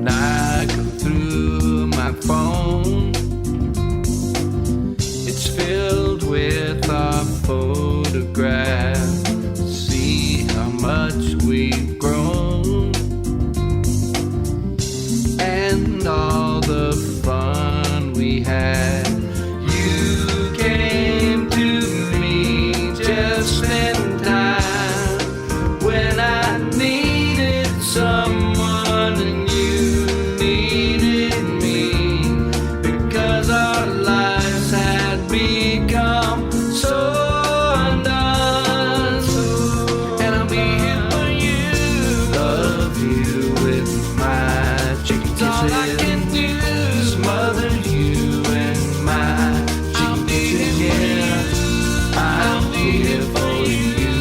When I go through my phone, it's filled with our photographs. See how much we've grown and all the fun we had. You came to me just in time when I needed someone and you needed me, because our lives had become so undone. And I'll be here for you, love you with my chicken kisses. All I can do is smother you in my chicken kisses. Yeah, I'll be here for you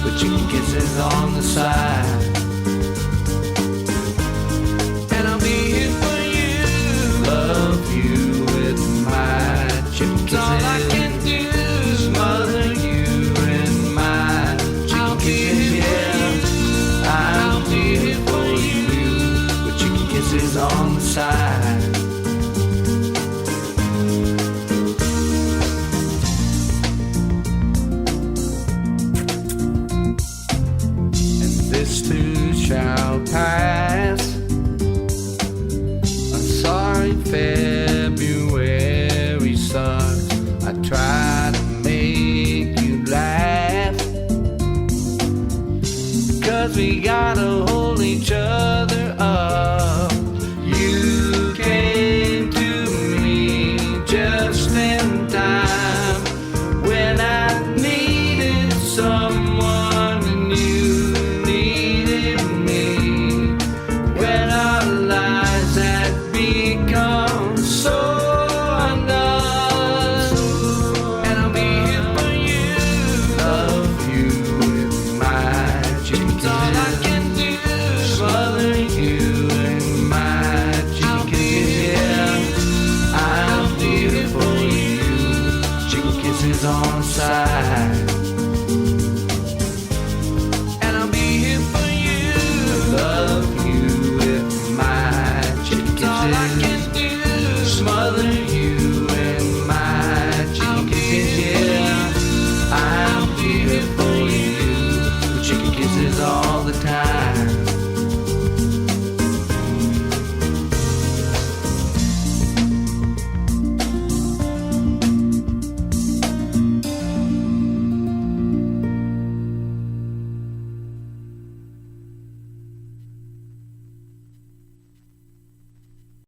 with chicken kisses on the side. And I'll be here for you, love you with my chicken kisses. All I can do is smother you in my chicken kisses. Yeah, I'll be here for you with chicken kisses on the side. And this too shall pass. A sorry February starts. I try to make you laugh, 'cause we gotta hold each other